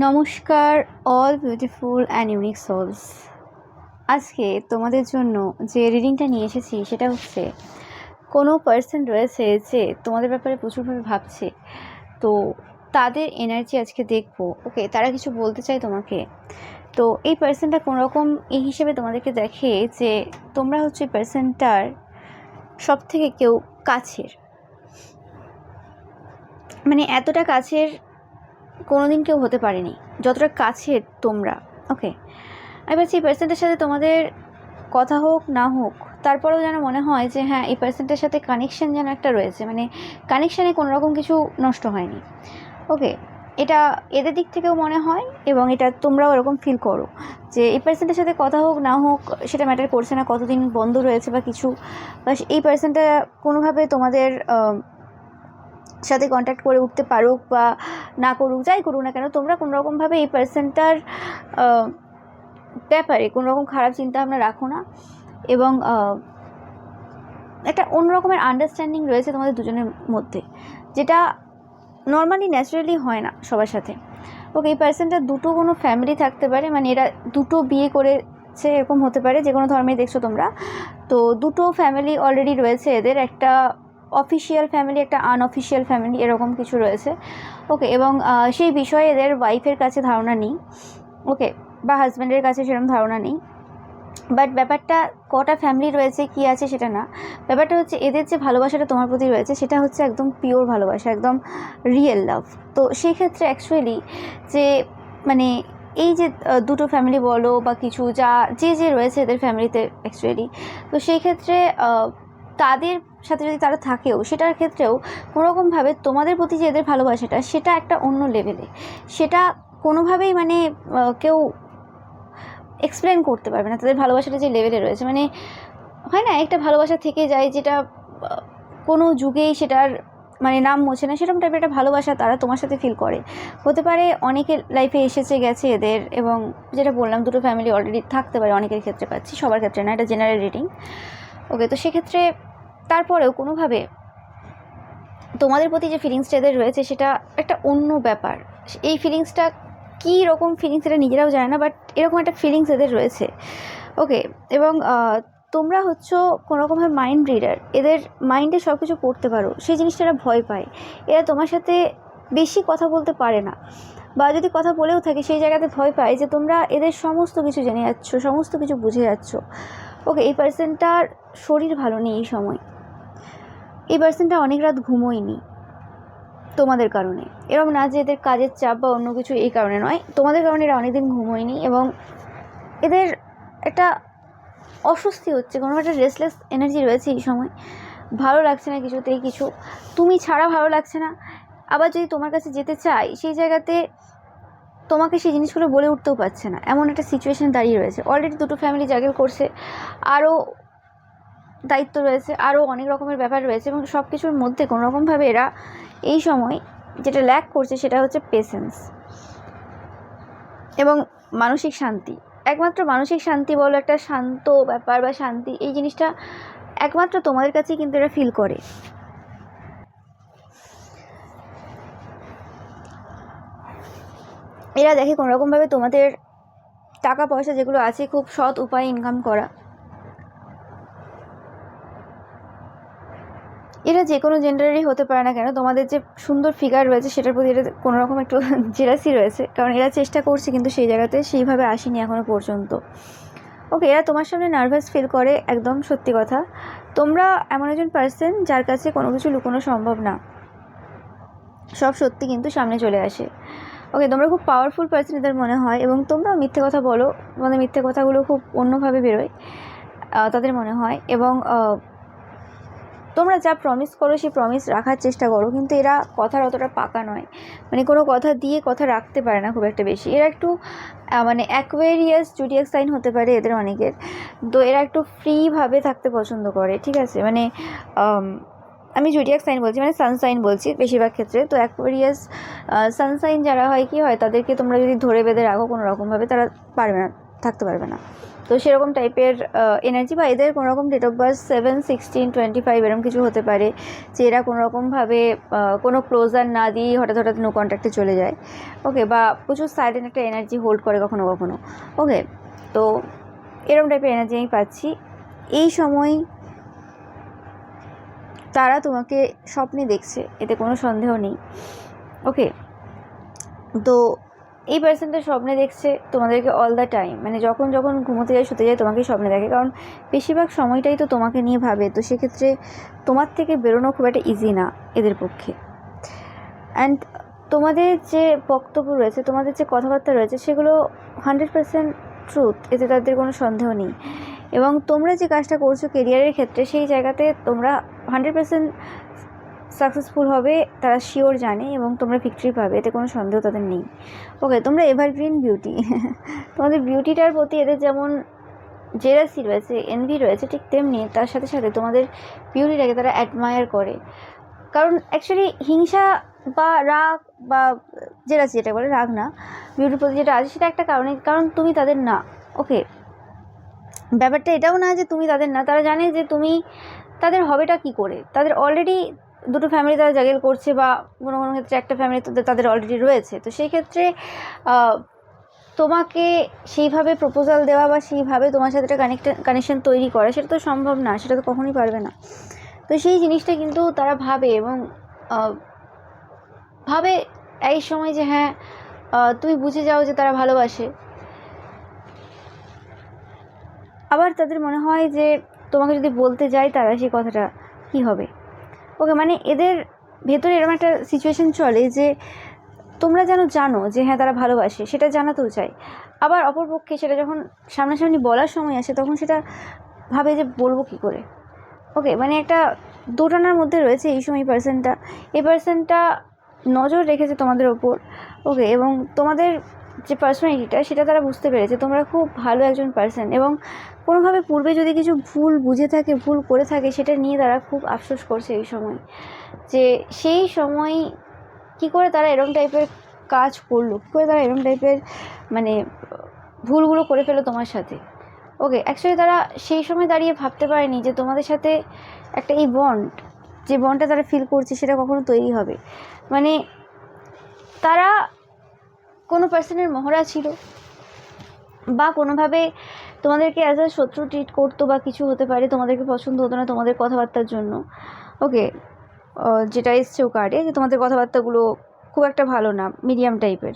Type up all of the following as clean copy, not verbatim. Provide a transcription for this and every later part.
নমস্কার all beautiful and unique souls. আজকে তোমাদের জন্য যে রিডিংটা নিয়ে এসেছি সেটা হচ্ছে কোনো পার্সন রয়েছে যে তোমাদের ব্যাপারে প্রচুরভাবে ভাবছে, তো তাদের এনার্জি আজকে দেখবো। ওকে, তারা কিছু বলতে চায় তোমাকে। তো এই পার্সনটা কোনোরকম এই হিসেবে তোমাদেরকে দেখে যে তোমরা হচ্ছে পার্সনটার সব থেকে কেউ কাছের, মানে এতটা কাছের কোনোদিন কেউ হতে পারেনি যতটা কাছের তোমরা। ওকে, এবার এই পার্সনটার সাথে তোমাদের কথা হোক না হোক, তারপরেও যেন মনে হয় যে হ্যাঁ, এই পার্সনটার সাথে কানেকশন যেন একটা রয়েছে, মানে কানেকশানে কোনো রকম কিছু নষ্ট হয়নি। ওকে, এটা এদের দিক থেকেও মনে হয় এবং এটা তোমরাও এরকম ফিল করো যে এই পার্সনটার সাথে কথা হোক না হোক সেটা ম্যাটার করছে না, কতদিন বন্ধ রয়েছে বা কিছু, বা এই পার্সনটা কোনোভাবে তোমাদের সাথে কন্ট্যাক্ট করে উঠতে পারুক বা না করুক, যাই করুক না কেন, তোমরা কোনোরকমভাবে এই পার্সনটার ব্যাপারে কোনো রকম খারাপ চিন্তা ভাবনা রাখো না এবং একটা অন্যরকমের আন্ডারস্ট্যান্ডিং রয়েছে তোমাদের দুজনের মধ্যে, যেটা নর্মালি ন্যাচারালি হয় না সবার সাথে। ওকে, এই পার্সনটা দুটো কোনো ফ্যামিলি থাকতে পারে, মানে এরা দুটো বিয়ে করেছে এরকম হতে পারে, যে কোনো ধর্মে দেখছো তোমরা। তো দুটো ফ্যামিলি অলরেডি রয়েছে এদের, একটা অফিসিয়াল ফ্যামিলি, একটা আনঅফিসিয়াল ফ্যামিলি, এরকম কিছু রয়েছে। ওকে, এবং সেই বিষয়ে এদের ওয়াইফের কাছে ধারণা নেই, ওকে, বা হাজব্যান্ডের কাছে সেরকম ধারণা নেই। বাট ব্যাপারটা কটা ফ্যামিলি রয়েছে কি আছে সেটা না, ব্যাপারটা হচ্ছে এদের যে ভালোবাসাটা তোমার প্রতি রয়েছে সেটা হচ্ছে একদম পিওর ভালোবাসা, একদম রিয়েল লাভ। তো সেই ক্ষেত্রে অ্যাকচুয়ালি যে মানে এই যে দুটো ফ্যামিলি বলো বা কিছু যা যে রয়েছে এদের ফ্যামিলিতে অ্যাকচুয়ালি, তো সেই ক্ষেত্রে তাদের সাথে যদি তারা থাকেও, সেটার ক্ষেত্রেও কোনোরকমভাবে তোমাদের প্রতি যে এদের ভালোবাসাটা সেটা একটা অন্য লেভেলে, সেটা কোনোভাবেই মানে কেউ এক্সপ্লেন করতে পারবে না তাদের ভালোবাসাটা যে লেভেলে রয়েছে। মানে হয় না, একটা ভালোবাসা থেকে যায় যেটা কোনো যুগেই সেটার মানে নাম মোছে না, সেরকম টাইপের একটা ভালোবাসা তারা তোমার সাথে ফিল করে। হতে পারে অনেকের লাইফে এসেছে গেছে এদের, এবং যেটা বললাম দুটো ফ্যামিলি অলরেডি থাকতে পারে, অনেকের ক্ষেত্রে পাচ্ছি, সবার ক্ষেত্রে না, এটা জেনারেল রিডিং। ওকে, তো সেক্ষেত্রে তারপরেও কোনোভাবে তোমাদের প্রতি যে ফিলিংসটা এদের রয়েছে সেটা একটা অন্য ব্যাপার। এই ফিলিংসটা কী রকম ফিলিংস এটা নিজেরাও জানে না, বাট এরকম একটা ফিলিংস এদের রয়েছে। ওকে, এবং তোমরা হচ্ছে কোনোরকমভাবে মাইন্ড রিডার, এদের মাইন্ডে সব কিছু পড়তে পারো, সেই জিনিসটা এরা ভয় পায়। এরা তোমার সাথে বেশি কথা বলতে পারে না, বা যদি কথা বলেও থাকে সেই জায়গাতে ভয় পায় যে তোমরা এদের সমস্ত কিছু জেনে যাচ্ছ, সমস্ত কিছু বুঝে যাচ্ছ। ওকে, এই পার্সনটার শরীর ভালো নেই এই সময়, এই পার্সনটা অনেক রাত ঘুমোয়নি তোমাদের কারণে। এরকম না যে এদের কাজের চাপ বা অন্য কিছু, এই কারণে নয়, তোমাদের কারণে এরা অনেকদিন ঘুমোয়নি এবং এদের একটা অস্বস্তি হচ্ছে, কোনো একটা রেস্টলেস এনার্জি রয়েছে এই সময়, ভালো লাগছে না কিছুতেই কিছু, তুমি ছাড়া ভালো লাগছে না। আবার যদি তোমার কাছে যেতে চাই সেই জায়গাতে তোমাকে সেই জিনিসগুলো বলে উঠতেও পারছে না, এমন একটা সিচুয়েশান দাঁড়িয়ে রয়েছে। অলরেডি দুটো ফ্যামিলি জাগেল করছে, আরও দায়িত্ব রয়েছে, আরও অনেক রকমের ব্যাপার রয়েছে, এবং সব কিছুর মধ্যে কোনোরকমভাবে এরা এই সময় যেটা ল্যাক করছে সেটা হচ্ছে পেশেন্স এবং মানসিক শান্তি। একমাত্র মানসিক শান্তি বলো, একটা শান্ত ব্যাপার বা শান্তি, এই জিনিসটা একমাত্র তোমাদের কাছেই কিন্তু এরা ফিল করে। এরা দেখে কোনোরকমভাবে তোমাদের টাকা পয়সা যেগুলো আছে খুব সৎ উপায়ে ইনকাম করা। এরা যে কোনো জেন্ডারেরই হতে পারে না কেন, তোমাদের যে সুন্দর ফিগার রয়েছে সেটার প্রতি এরা কোনোরকম একটু জেলাসি রয়েছে, কারণ এরা চেষ্টা করছে কিন্তু সেই জায়গাতে সেইভাবে আসেনি এখনও পর্যন্ত। ওকে, এরা তোমার সামনে নার্ভাস ফিল করে, একদম সত্যি কথা। তোমরা এমন একজন পার্সন যার কাছে কোনো কিছু লুকোনো সম্ভব না, সব সত্যি কিন্তু সামনে চলে আসে। ওকে, তোমরা খুব পাওয়ারফুল পার্সন এদের মনে হয়, এবং তোমরাও মিথ্যে কথা বলো, তোমাদের মিথ্যে কথাগুলো খুব অন্যভাবে বেরোয় তাদের মনে হয়, এবং তোমরা যা প্রমিস করো সেই প্রমিস রাখার চেষ্টা করো, কিন্তু এরা কথার অতটা পাকা নয়, মানে কোনো কথা দিয়ে কথা রাখতে পারে না খুব একটা বেশি। এরা একটু মানে অ্যাকোয়ারিয়াস জোডিয়াক সাইন হতে পারে এদের অনেকের, তো এরা একটু ফ্রিভাবে থাকতে পছন্দ করে, ঠিক আছে, মানে আমি জোডিয়াক সাইন বলছি, মানে সানসাইন বলছি বেশিরভাগ ক্ষেত্রে। তো অ্যাকোয়ারিয়াস সানসাইন যারা হয় কি হয়, তাদেরকে তোমরা যদি ধরে বেঁধে রাখো কোনো রকমভাবে, তারা পারবে না, থাকতে পারবে না। তো সেরকম টাইপের এনার্জি, বা এদের কোনো রকম ডেট অফ বার্থ 7, 16, 25 এরকম কিছু হতে পারে, যে এরা কোনো রকমভাবে কোনো ক্লোজার না দিয়ে হঠাৎ হঠাৎ নো কন্ট্যাক্টে চলে যায়। ওকে, বা প্রচুর সাইলেন্ট একটা এনার্জি হোল্ড করে কখনো কখনো। ওকে, তো এরকম টাইপের এনার্জি আমি পাচ্ছি। এই সময় তারা তোমাকে স্বপ্নে দেখছে, এতে কোনো সন্দেহ নেই। ওকে, তো এই পার্সনটা স্বপ্নে দেখছে তোমাদেরকে অল দ্য টাইম, মানে যখন যখন ঘুমোতে যায় শুতে যায় তোমাকেই স্বপ্নে দেখে, কারণ বেশিরভাগ সময়টাই তো তোমাকে নিয়ে ভাবে। তো সেক্ষেত্রে তোমার থেকে বেরোনো খুব একটা ইজি না এদের পক্ষে। অ্যান্ড তোমাদের যে বক্তব্য রয়েছে, তোমাদের যে কথাবার্তা রয়েছে, সেগুলো 100% ট্রুথ, এতে তাদের কোনো সন্দেহ নেই। এবং তোমরা যে কাজটা করছো কেরিয়ারের ক্ষেত্রে, সেই জায়গাতে তোমরা 100% সাকসেসফুল হবে, তারা শিওর জানে, এবং তোমরা ভিক্টরি পাবে, এতে কোনো সন্দেহ তাদের নেই। ওকে, তোমরা এভারগ্রিন বিউটি। তোমাদের বিউটিটার প্রতি এদের যেমন জেলাসি রয়েছে, এনভি রয়েছে, ঠিক তেমনি তার সাথে সাথে তোমাদের বিউটিটাকে তারা অ্যাডমায়ার করে। কারণ অ্যাকচুয়ালি হিংসা বা রাগ বা জেলাসি, যেটা বলে রাগ না, বিউটির প্রতি যেটা আছে সেটা একটা কারণে, কারণ তুমি তাদের না। ওকে, ব্যাপারটা এটাও না যে তুমি তাদের না, তারা জানে যে তুমি তাদের হবেটা কি করে। তাদের অলরেডি দুটো ফ্যামিলি তারা জাগেল করছে, বা কোনো কোনো ক্ষেত্রে একটা ফ্যামিলি তাদের অলরেডি রয়েছে। তো সেই ক্ষেত্রে তোমাকে সেইভাবে প্রপোজাল দেওয়া বা সেইভাবে তোমার সাথে একটা কানেকশন তৈরি করা, সেটা তো সম্ভব না, সেটা তো কখনোই পারবে না। তো সেই জিনিসটা কিন্তু তারা ভাবে, এবং ভাবে এই সময় যে হ্যাঁ তুমি বুঝে যাও যে তারা ভালোবাসে। আবার তাদের মনে হয় যে তোমাকে যদি বলতে যাই তারা সেই কথাটা কি হবে। ওকে, মানে এদের ভেতরে এরকম একটা সিচুয়েশন চলে যে তোমরা যেন জানো যে হ্যাঁ তারা ভালোবাসে, সেটা জানাতেও চাই। আবার অপরপক্ষে সেটা যখন সামনাসামনি বলার সময় আসে, তখন সেটা ভাবে যে বলবো কী করে। ওকে, মানে একটা দোটানার মধ্যে রয়েছে এই সময় এই পার্সনটা নজর রেখেছে তোমাদের ওপর। ওকে, এবং তোমাদের যে পার্সোনালিটিটা, সেটা তারা বুঝতে পেরেছে তোমরা খুব ভালো একজন পার্সন, এবং কোনোভাবে পূর্বে যদি কিছু ভুল বুঝে থাকে, ভুল করে থাকে, সেটা নিয়ে তারা খুব আফসোস করছে এই সময়, যে সেই সময় কী করে তারা এরকম টাইপের কাজ করলো, কী করে তারা এরকম টাইপের মানে ভুলগুলো করে ফেলো তোমার সাথে। ওকে, অ্যাকচুয়ালি তারা সেই সময় দাঁড়িয়ে ভাবতে পারেনি যে তোমাদের সাথে একটা এই বন্ড, যে বন্ডটা তারা ফিল করছে, সেটা কখনো তৈরি হবে। মানে তারা কোনো পার্সনের মহড়া ছিল, বা কোনোভাবে তোমাদেরকে অ্যাজ আ শত্রু ট্রিট করতো, বা কিছু হতে পারে, তোমাদেরকে পছন্দ হতো না তোমাদের কথাবার্তার জন্য। ওকে, যেটা এসছেও কার্ডে, যে তোমাদের কথাবার্তাগুলো খুব একটা ভালো না, মিডিয়াম টাইপের,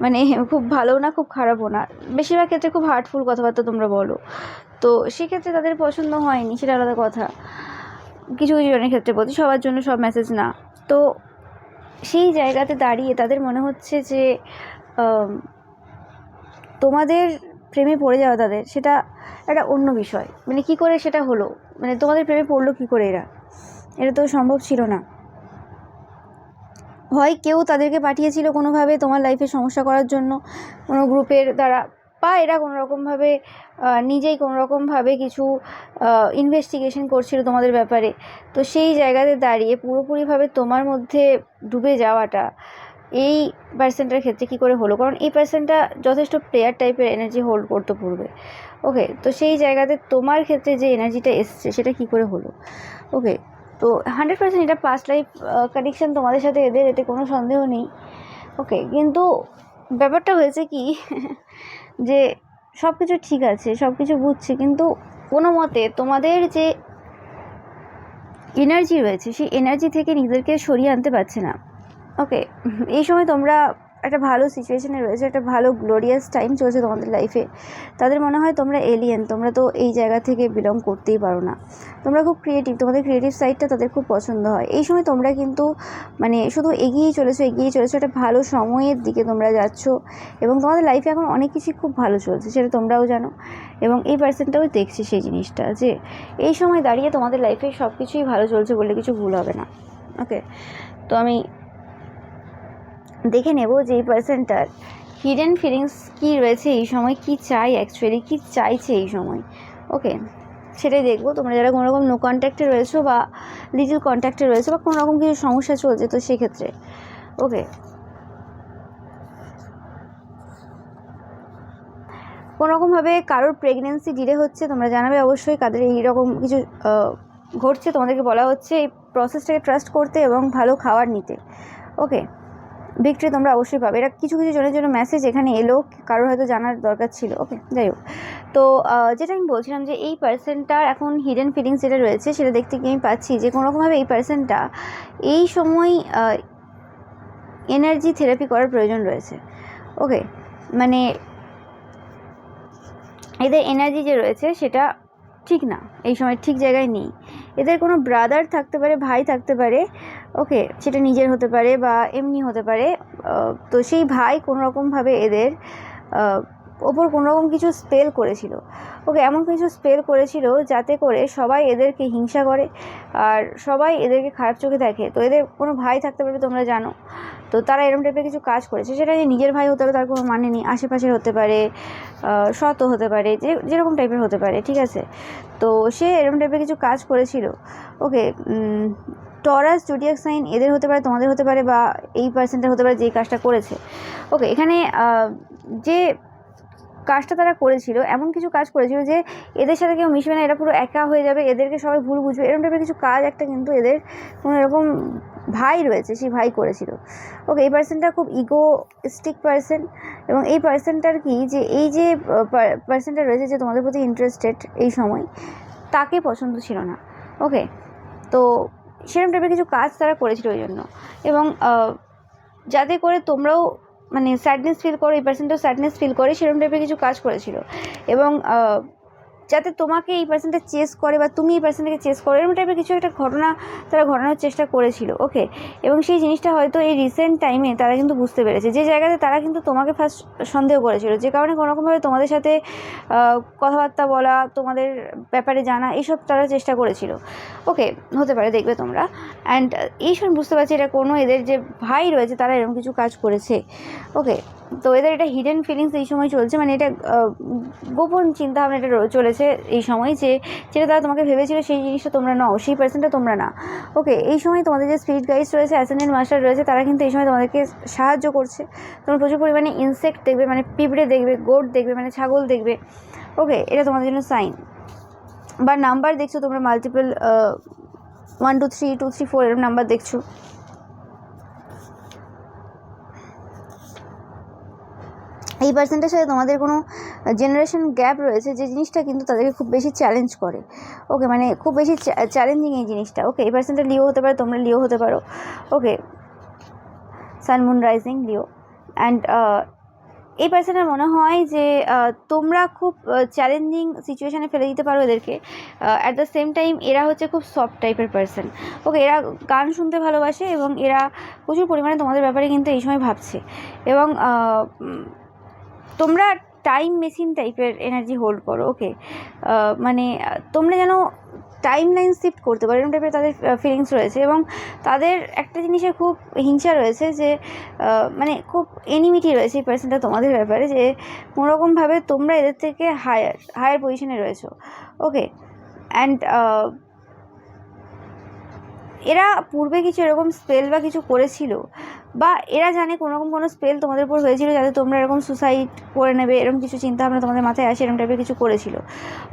মানে খুব ভালো না খুব খারাপও না, বেশিরভাগ ক্ষেত্রে খুব হার্টফুল কথাবার্তা তোমরা বলো। তো সেক্ষেত্রে তাদের পছন্দ হয়নি, সেটা আলাদা কথা। কিছু কিছু জনের ক্ষেত্রে বলছি, সবার জন্য সব মেসেজ না। তো সেই জায়গাতে দাঁড়িয়ে তাদের মনে হচ্ছে যে তোমাদের প্রেমে পড়ে যাওয়া তাদের, সেটা একটা অন্য বিষয়। মানে কী করে সেটা হলো, মানে তোমাদের প্রেমে পড়লো কী করে এটা তো সম্ভব ছিল না। হয় কেউ তাদেরকে পাঠিয়েছিল কোনোভাবে তোমার লাইফে সমস্যা করার জন্য, কোনো গ্রুপের দ্বারা, বা এরা কোনো রকমভাবে নিজেই কোনো রকমভাবে কিছু ইনভেস্টিগেশন করছিল তোমাদের ব্যাপারে। তো সেই জায়গাতে দাঁড়িয়ে পুরোপুরিভাবে তোমার মধ্যে ডুবে যাওয়াটা এই পার্সনটার ক্ষেত্রে কী করে হলো, কারণ এই পার্সনটা যথেষ্ট প্লেয়ার টাইপের এনার্জি হোল্ড করতো পূর্বে। ওকে, তো সেই জায়গাতে তোমার ক্ষেত্রে যে এনার্জিটা এসছে, সেটা কী করে হলো। ওকে, তো 100% এটা পাস্ট লাইফ কানেকশান তোমাদের সাথে এদের, এতে কোনো সন্দেহ নেই। ওকে, কিন্তু ব্যাপারটা হয়েছে কি, যে সব কিছু ঠিক আছে, সব কিছু বুঝছি, কিন্তু কোনো মতে তোমাদের যে এনার্জি রয়েছে, সেই এনার্জি থেকে নিজেদেরকে সরিয়ে আনতে পারছে না। ওকে, এই সময় তোমরা একটা ভালো সিচুয়েশনে রয়েছে, একটা ভালো গ্লোরিয়াস টাইম চলছে তোমাদের লাইফে। তাদের মনে হয় তোমরা এলিয়েন, তোমরা তো এই জায়গা থেকে বিলং করতেই পারো না, তোমরা খুব ক্রিয়েটিভ, তোমাদের ক্রিয়েটিভ সাইডটা তাদের খুব পছন্দ হয়। এই সময় তোমরা কিন্তু মানে শুধু এগিয়েই চলেছো, একটা ভালো সময়ের দিকে তোমরা যাচ্ছ, এবং তোমাদের লাইফে এখন অনেক কিছুই খুব ভালো চলছে, সেটা তোমরাও জানো, এবং এই পার্সনটাও দেখছে সেই জিনিসটা, যে এই সময় দাঁড়িয়ে তোমাদের লাইফে সব কিছুই ভালো চলছে বললে কিছু ভুল হবে না। ওকে, তো আমি দেখে নেব যে এই পার্সনটার হিডেন ফিলিংস কী রয়েছে এই সময়, কী চাই অ্যাকচুয়ালি, কী চাইছে এই সময়। ওকে, সেটাই দেখবো। তোমরা যারা কোনো রকম নো কন্ট্যাক্টে রয়েছো, বা লিটল কন্ট্যাক্টে রয়েছো, বা কোনো রকম কিছু সমস্যা চলছে, তো সেক্ষেত্রে ওকে কোনোরকমভাবে কারোর প্রেগনেন্সি ডিলে হচ্ছে, তোমরা জানাবে অবশ্যই কাদের এইরকম কিছু ঘটছে। তোমাদেরকে বলা হচ্ছে এই প্রসেসটাকে ট্রাস্ট করতে এবং ভালো খাবার নিতে। ওকে, ভিক্টরি তোমরা অবশ্যই পাবে। এটা কিছু কিছু জনের জন্য মেসেজ এখানে এলো, কারোর হয়তো জানার দরকার ছিল। ওকে, যাই হোক, তো যেটা আমি বলছিলাম যে এই পার্সনটার এখন হিডেন ফিলিংস যেটা রয়েছে সেটা দেখতে গিয়ে আমি পাচ্ছি যে কোনোরকমভাবে এই পার্সনটা এই সময় এনার্জি থেরাপি করার প্রয়োজন রয়েছে। ওকে, মানে এদের এনার্জি যে রয়েছে সেটা ঠিক না, এই সময় ঠিক জায়গায় নেই। এদের কোনো ব্রাদার থাকতে পারে, ভাই থাকতে পারে। ওকে, সেটা নিজের হতে পারে বা এমনি হতে পারে। তো সেই ভাই কোনোরকমভাবে এদের ওপর কোনোরকম কিছু স্পেল করেছিল। ওকে, এমন কিছু স্পেল করেছিল যাতে করে সবাই এদেরকে হিংসা করে আর সবাই এদেরকে খারাপ চোখে দেখে। তো এদের কোনো ভাই থাকতে পারবে, তোমরা জানো। তো তারা এরকম টাইপের কিছু কাজ করেছে, সেটা যে নিজের ভাই হতে হবে তার কোনো মানে নেই, আশেপাশের হতে পারে, সৎ হতে পারে, যেরকম টাইপের হতে পারে, ঠিক আছে। তো সে এরকম টাইপের কিছু কাজ করেছিল। ওকে, টরাস জোডিয়াক সাইন এদের হতে পারে, তোমাদের হতে পারে, বা এই পার্সনটার হতে পারে যেই কাজটা করেছে। ওকে, এখানে যে কাজটা তারা করেছিল, এমন কিছু কাজ করেছিল যে এদের সাথে কেউ মিশবে না, এরা পুরো একা হয়ে যাবে, এদেরকে সবাই ভুল বুঝবে, এরকম টাইপের কিছু কাজ একটা কিন্তু এদের কোনো এরকম ভাই রয়েছে, সেই ভাই করেছিল। ওকে, এই পার্সনটা খুব ইগোস্টিক পার্সন, এবং এই পার্সনটার কি যে এই যে পার্সনটা রয়েছে যে তোমাদের প্রতি ইন্টারেস্টেড এই সময়, তাকে পছন্দ ছিল না। ওকে, তো সেরকম টাইপের কিছু কাজ তারা করেছিল ওই জন্য, এবং যাতে করে তোমরাও মানে স্যাডনেস ফিল করো, এই পার্সনটাও স্যাডনেস ফিল করে, সেরকম টাইপের কিছু কাজ করেছিল। এবং যাতে তোমাকে এই পার্সনটা চেস করে বা তুমি এই পার্সনটাকে চেস করো, এরকম টাইপের কিছু একটা ঘটনা তারা ঘটানোর চেষ্টা করেছিল। ওকে, এবং সেই জিনিসটা হয়তো এই রিসেন্ট টাইমে তারা কিন্তু বুঝতে পেরেছে, যে জায়গাতে তারা কিন্তু তোমাকে ফার্স্ট সন্দেহ করেছিল, যে কারণে কোনোরকমভাবে তোমাদের সাথে কথাবার্তা বলা, তোমাদের ব্যাপারে জানা, এইসব তারা চেষ্টা করেছিল। ওকে, হতে পারে, দেখবে তোমরা। অ্যান্ড এই সময় বুঝতে পারছি এটা কোনো এদের যে ভাই রয়েছে তারা এরকম কিছু কাজ করেছে। ওকে, তো এদের এটা হিডেন ফিলিংস এই সময় চলছে, মানে এটা গোপন চিন্তাভাবনা এটা চলেছে এই সময়, যে যেটা তারা তোমাকে ভেবেছিল সেই জিনিসটা তোমরা নাও, সেই পার্সনটা তোমরা না। ওকে, এই সময় তোমাদের যে স্পিরিট গাইডস রয়েছে, অ্যাসেন্ডেন্ট মাস্টার রয়েছে, তারা কিন্তু এই সময় তোমাদেরকে সাহায্য করছে। তোমরা প্রচুর পরিমাণে ইনসেক্ট দেখবে, মানে পিঁপড়ে দেখবে, গোট দেখবে, মানে ছাগল দেখবে। ওকে, এটা তোমাদের জন্য সাইন। বা নাম্বার দেখছো তোমরা, মাল্টিপল 1 2 3 2 3 4 এরকম নাম্বার দেখছো। এই পার্সনটার সাথে তোমাদের কোনো জেনারেশন গ্যাপ রয়েছে, যে জিনিসটা কিন্তু তাদেরকে খুব বেশি চ্যালেঞ্জ করে। ওকে, মানে খুব বেশি চ্যালেঞ্জিং এই জিনিসটা। ওকে, এই পার্সনটা লিও হতে পারে, তোমরা লিও হতে পারো। Okay, sun moon rising Leo. And এই পার্সনের মনে হয় যে তোমরা খুব চ্যালেঞ্জিং সিচুয়েশানে ফেলে দিতে পারো এদেরকে। অ্যাট দ্য সেম টাইম এরা হচ্ছে খুব সফট টাইপের পার্সন। ওকে, এরা গান শুনতে ভালোবাসে এবং এরা প্রচুর পরিমাণে তোমাদের ব্যাপারে কিন্তু এই সময় ভাবছে। এবং তোমরা টাইম মেশিন টাইপের এনার্জি হোল্ড করো। ওকে, মানে তোমরা যেন টাইম লাইন শিফট করতে পারো, এরকম টাইপের তাদের ফিলিংস রয়েছে। এবং তাদের একটা জিনিসে খুব হিংসা রয়েছে, যে মানে খুব এনিমিটি রয়েছে এই পার্সনটা তোমাদের ব্যাপারে, যে কোনোরকমভাবে তোমরা এদের থেকে হায়ার পজিশনে রয়েছো। ওকে, অ্যান্ড এরা পূর্বে কিছু এরকম স্পেল বা কিছু করেছিল, বা এরা জানে কোনো স্পেল তোমাদের উপর হয়েছিল যাতে তোমরা এরকম সুসাইড করে নেবে, এরকম কিছু চিন্তাভাবনা তোমাদের মাথায় আসে, এরকম টাইপের কিছু করেছিল।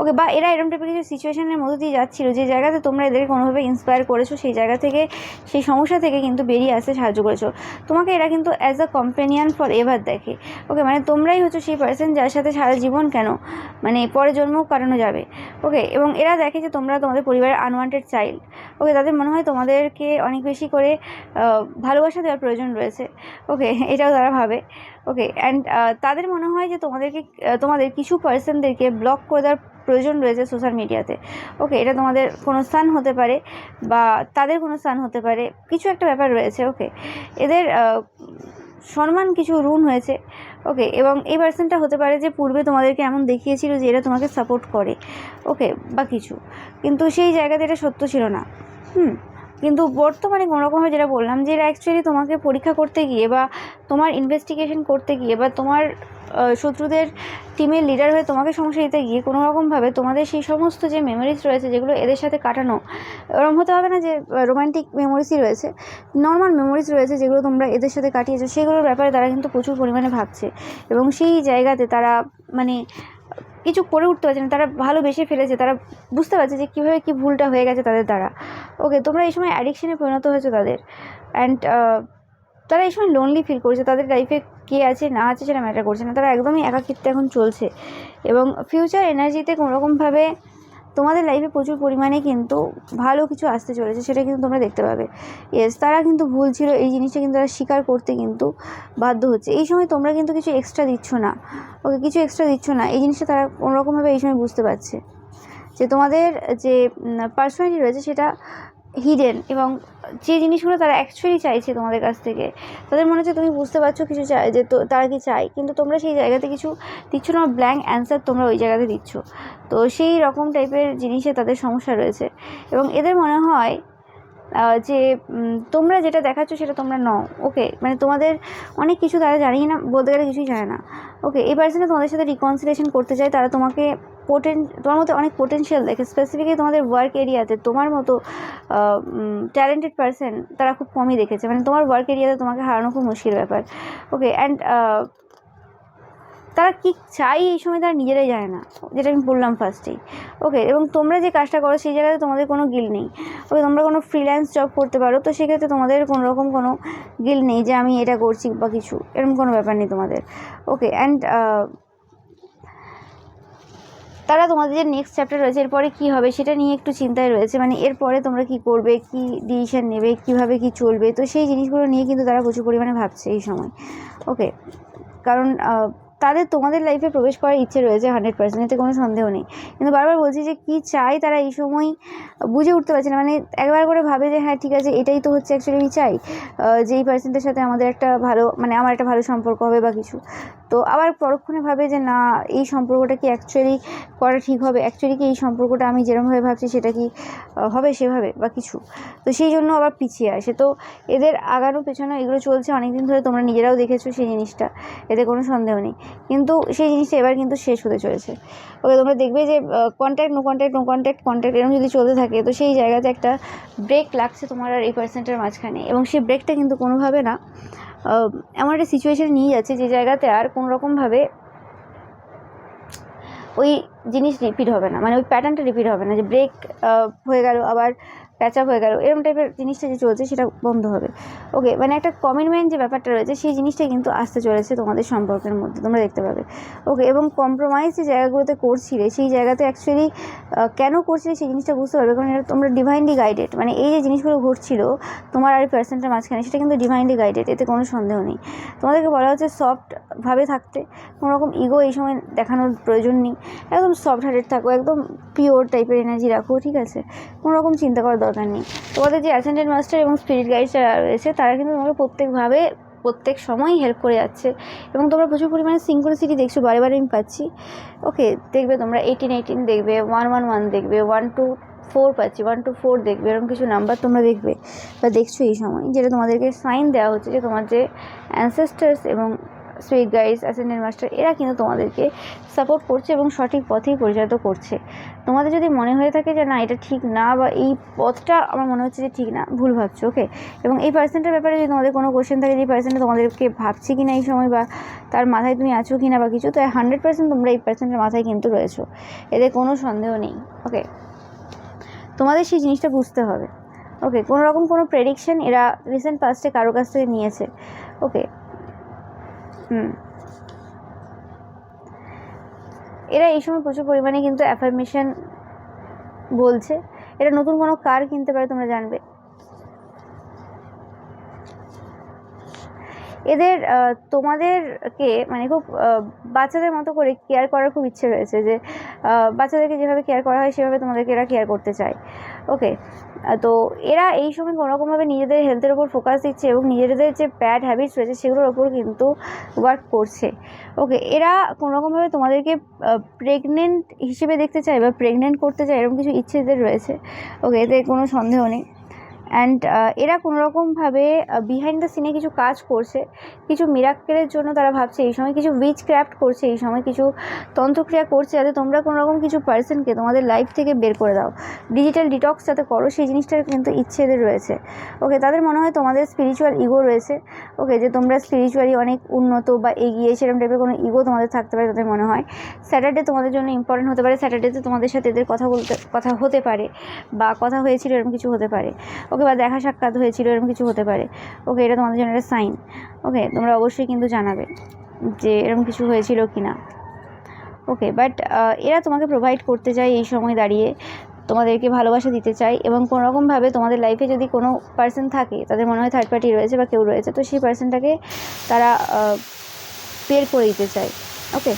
ওকে, বা এরা এরকম টাইপের কিছু সিচুয়েশনের মধ্যে দিয়ে যাচ্ছিল, যে জায়গাতে তোমরা এদেরকে কোনোভাবে ইন্সপায়ার করেছো, সেই জায়গা থেকে, সেই সমস্যা থেকে কিন্তু বেরিয়ে আসতে সাহায্য করেছো। তোমাকে এরা কিন্তু as a companion for ever দেখে। ওকে, মানে তোমরাই হচ্ছে সেই পার্সন যার সাথে সারা জীবন কেন, মানে পরে জন্মও কাটানো যাবে। ওকে, এবং এরা দেখে যে তোমরা তোমাদের পরিবারের আনওয়ান্টেড চাইল্ড। ওকে, তাদের মনে হয় তোমাদেরকে অনেক বেশি করে ভালোবাসা দেওয়ার প্রয়োজন রয়েছে। ওকে, এটাও তারা ভাবে। ওকে, অ্যান্ড তাদের মনে হয় যে তোমাদের কিছু পার্সনদেরকে ব্লক করে দেওয়ার প্রয়োজন রয়েছে সোশ্যাল মিডিয়াতে। ওকে, এটা তোমাদের কোনো সান হতে পারে বা তাদের কোনো সান হতে পারে, কিছু একটা ব্যাপার রয়েছে। ওকে, এদের সম্মান কিছু রুন হয়েছে। ওকে, এবং এই পার্সনটা হতে পারে যে পূর্বে তোমাদেরকে এমন দেখিয়েছিল যে এরা তোমাকে সাপোর্ট করে। ওকে, বা কিছু, কিন্তু সেই জায়গাতে এটা সত্য ছিল না। কিন্তু বর্তমানে কোনোরকমভাবে যেটা বললাম, যে এরা অ্যাকচুয়ালি তোমাকে পরীক্ষা করতে গিয়ে বা তোমার ইনভেস্টিগেশন করতে গিয়ে বা তোমার শত্রুদের টিমের লিডার হয়ে তোমাকে সমস্যা দিতে গিয়ে কোনোরকমভাবে তোমাদের সেই সমস্ত যে মেমোরিজ রয়েছে যেগুলো এদের সাথে কাটানো, এরকম হতে হবে না যে রোম্যান্টিক মেমোরিজই রয়েছে, নর্মাল মেমোরিজ রয়েছে যেগুলো তোমরা এদের সাথে কাটিয়েছো, সেগুলোর ব্যাপারে তারা কিন্তু প্রচুর পরিমাণে ভাবছে। এবং সেই জায়গাতে তারা মানে কিছু করে উঠতে পারছে না, তারা ভালোবেসে ফেলেছে, তারা বুঝতে পারছে যে কীভাবে কী ভুলটা হয়ে গেছে তাদের দ্বারা। ওকে, তোমরা এই সময় অ্যাডিকশানে পরিণত হয়েছো তাদের, অ্যান্ড তারা এই সময় লোনলি ফিল করছে। তাদের লাইফে কে আছে না আছে সেটা ম্যাটার করছে না, তারা একদমই একাকিত্বে এখন চলছে। এবং ফিউচার এনার্জিতে কোনোরকমভাবে তোমাদের লাইফে প্রচুর পরিমাণে কিন্তু ভালো কিছু আসতে চলেছে, সেটা কিন্তু তোমরা দেখতে পাবে। ইয়েস, তারা কিন্তু ভুল ছিল, এই জিনিসটা কিন্তু তারা স্বীকার করতে কিন্তু বাধ্য হচ্ছে। এই সময় তোমরা কিন্তু কিছু এক্সট্রা দিচ্ছ না, ওকে, কিছু এক্সট্রা দিচ্ছ না, এই জিনিসটা তারা কোনোরকমভাবে এই সময় বুঝতে পারছে যে তোমাদের যে পার্সোনালিটি রয়েছে সেটা হিডেন, এবং যে জিনিসগুলো তারা অ্যাকচুয়ালি চাইছে তোমাদের কাছ থেকে, তাদের মনে হচ্ছে তুমি বুঝতে পারছো কিছু চাই, যে তো তারা কি চাই, কিন্তু তোমরা সেই জায়গাতে কিছু দিচ্ছ না, ব্ল্যাঙ্ক অ্যান্সার তোমরা ওই জায়গাতে দিচ্ছ। তো সেই রকম টাইপের জিনিসে তাদের সমস্যা রয়েছে, এবং এদের মনে হয় যে তোমরা যেটা দেখাচ্ছ সেটা তোমরা নও। ওকে, মানে তোমাদের অনেক কিছু তারা জানিয়ে না, বলতে গেলে কিছুই জানে না। ওকে, এই পার্সনটা তোমাদের সাথে রিকনসিলেশন করতে চায়, তারা তোমাকে তোমার মধ্যে অনেক পোটেনশিয়াল দেখে, স্পেসিফিকলি তোমাদের ওয়ার্ক এরিয়াতে তোমার মতো ট্যালেন্টেড পার্সন তারা খুব কমই দেখেছে, মানে তোমার ওয়ার্ক এরিয়াতে তোমাকে হারানো খুব মুশকিল ব্যাপার। ওকে, অ্যান্ড তারা কী চাই এই সময় তারা নিজেরাই জানে না, যেটা আমি বললাম ফার্স্টেই। ওকে, এবং তোমরা যে কাজটা করো সেই জায়গাতে তোমাদের কোনো গিল নেই। ওকে, তোমরা কোনো ফ্রিল্যান্স জব করতে পারো, তো সেক্ষেত্রে তোমাদের কোনো রকম কোনো গিল নেই যে আমি এটা করছি বা কিছু, এরকম কোনো ব্যাপার নেই তোমাদের। ওকে, অ্যান্ড তারা তোমাদের যে নেক্সট চ্যাপ্টার রয়েছে এরপরে কী হবে সেটা নিয়ে একটু চিন্তায় রয়েছে, মানে এরপরে তোমরা কী করবে, কী ডিসিশান নেবে, কীভাবে কী চলবে, তো সেই জিনিসগুলো নিয়ে কিন্তু তারা প্রচুর পরিমাণে ভাবছে এই সময়। ওকে, কারণ তাদের তোমাদের লাইফে প্রবেশ করার ইচ্ছে রয়েছে 100%, এতে কোনো সন্দেহ নেই, কিন্তু বারবার বলছি যে কী চাই তারা এই সময় বুঝে উঠতে পারছে না। মানে একবার করে ভাবে যে হ্যাঁ ঠিক আছে, এটাই তো হচ্ছে অ্যাকচুয়ালি আমি চাই, যে এই পার্সনটার সাথে আমাদের একটা ভালো, মানে আমার একটা ভালো সম্পর্ক হবে বা কিছু, তো আবার পরক্ষণে ভাবে যে না, এই সম্পর্কটা কি অ্যাকচুয়ালি করা ঠিক হবে, অ্যাকচুয়ালি কি এই সম্পর্কটা আমি যেরকমভাবে ভাবছি সেটা কি হবে সেভাবে বা কিছু, তো সেই জন্য আবার পিছিয়ে আসে। তো এদের আগানো পেছানো এগুলো চলছে অনেক দিন ধরে, তোমরা নিজেরাও দেখেছো সেই জিনিসটা, এতে কোনো সন্দেহ নেই, কিন্তু সেই জিনিসটা এবার কিন্তু শেষ হতে চলেছে। ওকে, তোমরা দেখবে যে contact no contact no contact contact এরকম যদি চলতে থাকে, তো সেই জায়গাতে একটা ব্রেক লাগছে তোমার আর এই পার্সেন্টের মাঝখানে, এবং সেই ব্রেকটা কিন্তু কোনোভাবে না এমন একটা সিচুয়েশানে নিয়ে যাচ্ছে যে জায়গাতে আর কোনো রকমভাবে ওই জিনিস রিপিট হবে না, মানে ওই প্যাটার্নটা রিপিট হবে না, যে ব্রেক হয়ে গেল আবার প্যাচ আপ হয়ে গেল, এরকম টাইপের জিনিসটা যে চলছে সেটা বন্ধ হবে। ওকে, মানে একটা কমিটমেন্ট যে ব্যাপারটা রয়েছে সেই জিনিসটাই কিন্তু আসতে চলেছে তোমাদের সম্পর্কের মধ্যে, তোমরা দেখতে পাবে। ওকে, এবং কম্প্রোমাইজ যে জায়গাগুলোতে করছিলে সেই জায়গাতে অ্যাকচুয়ালি কেন করছিলে সেই জিনিসটা বুঝতে পারবে, কারণ এটা তোমরা ডিভাইনলি গাইডেড, মানে এই যে জিনিসগুলো ঘটছিল তোমার আর এই পার্সনটার মাঝখানে সেটা কিন্তু ডিভাইনলি গাইডেড, এতে কোনো সন্দেহ নেই। তোমাদেরকে বলা হচ্ছে সফটভাবে থাকতে, কোনো রকম ইগো এই সময় দেখানোর প্রয়োজন নেই, একদম সফট হার্টেড থাকো, একদম পিওর টাইপের এনার্জি রাখো, ঠিক আছে, কোনো রকম চিন্তা করার দরকার নেই। তোমাদের যে অ্যাসেন্ডেন্ট মাস্টার এবং স্পিরিট গাইড যারা রয়েছে তারা কিন্তু তোমাকে প্রত্যেক সময়ই হেল্প করে যাচ্ছে, এবং তোমরা প্রচুর পরিমাণে সিঙ্ক্রোনিসিটি দেখছো, বারে বারে আমি পাচ্ছি। ওকে, দেখবে তোমরা 18 দেখবে, 111 দেখবে, 124 পাচ্ছি, 124 দেখবে, এরকম কিছু নাম্বার তোমরা দেখবে বা দেখছো এই সময়, যেটা তোমাদেরকে সাইন দেওয়া হচ্ছে যে তোমার যে অ্যানসেস্টার্স এবং স্পিরিট গাইডস, অ্যাসেন্ডেন্ট মাস্টার, এরা কিন্তু তোমাদেরকে সাপোর্ট করছে এবং সঠিক পথেই পরিচালিত করছে। তোমাদের যদি মনে হয়ে থাকে যে না এটা ঠিক না, বা এই পথটা আমার মনে হচ্ছে যে ঠিক না, ভুল ভাবছো। ওকে, এবং এই পার্সেন্টের ব্যাপারে যদি তোমাদের কোনো কোয়েশ্চেন থাকে যে এই পার্সেন্টটা তোমাদেরকে ভাবছি কি না এই সময়, বা তার মাথায় তুমি আছো কি না বা কিছু, তো 100% তোমরা এই পার্সেন্টের মাথায় কিন্তু রয়েছো, এতে কোনো সন্দেহ নেই। ওকে, তোমাদের সেই জিনিসটা বুঝতে হবে। ওকে, কোনো রকম কোনো প্রেডিকশন এরা রিসেন্ট পাস্টে কারো কাছ থেকে নিয়েছে। ওকে, এরা এই সময় প্রচুর পরিমাণে কিন্তু অ্যাফার্মেশন বলছে, এটা নতুন কোনো কার কিনতে পারে তোমরা জানবে। এদের তোমাদেরকে মানে খুব বাচ্চাদের মতো করে কেয়ার করার খুব ইচ্ছে রয়েছে, যে বাচ্চাদেরকে যেভাবে কেয়ার করা হয় সেভাবে তোমাদেরকে এরা কেয়ার করতে চায়। ওকে, তো এরা এই সময় কোনোরকমভাবে নিজেদের হেলথের ওপর ফোকাস দিচ্ছে এবং নিজেদের যে ব্যাড হ্যাবিটস রয়েছে সেগুলোর ওপর কিন্তু ওয়ার্ক করছে। ওকে, এরা কোনোরকমভাবে তোমাদেরকে প্রেগনেন্ট হিসেবে দেখতে চায় বা প্রেগনেন্ট করতে চায়, এরকম কিছু ইচ্ছে এদের রয়েছে। ওকে, এতে কোনো সন্দেহ নেই। অ্যান্ড এরা কোনোরকমভাবে বিহাইন্ড দ্য সিনে কিছু কাজ করছে, কিছু মিরাক্কেলের জন্য তারা ভাবছে এই সময়, কিছু উইচ ক্রাফট করছে এই সময়, কিছু তন্ত্রক্রিয়া করছে যাতে তোমরা কোনোরকম কিছু পার্সনকে তোমাদের লাইফ থেকে বের করে দাও, ডিজিটাল ডিটক্স যাতে করো সেই জিনিসটার কিন্তু ইচ্ছে এদের রয়েছে। ওকে, তাদের মনে হয় তোমাদের স্পিরিচুয়াল ইগো রয়েছে। ওকে, যে তোমরা স্পিরিচুয়ালি অনেক উন্নত বা এগিয়ে, সেরকম টাইপের কোনো ইগো তোমাদের থাকতে পারে তাদের মনে হয়। স্যাটারডে তোমাদের জন্য ইম্পর্টেন্ট হতে পারে, স্যাটারডেতে তোমাদের সাথে এদের কথা হতে পারে, বা কথা হয়েছিল এরকম কিছু হতে পারে। ওকে, বা দেখা সাক্ষাৎ হয়েছিল এরকম কিছু হতে পারে। ওকে, এটা তোমাদের জন্য একটা সাইন। ওকে, তোমরা অবশ্যই কিন্তু জানাবে যে এরকম কিছু হয়েছিল কি না। ওকে, বাট এরা তোমাকে প্রোভাইড করতে চায় এই সময় দাঁড়িয়ে, তোমাদেরকে ভালোবাসা দিতে চায়, এবং কোনোরকমভাবে তোমাদের লাইফে যদি কোনো পার্সন থাকে, তাদের মনে হয় থার্ড পার্টি রয়েছে বা কেউ রয়েছে, তো সেই পার্সনটাকে তারা বের করে দিতে চায়। ওকে,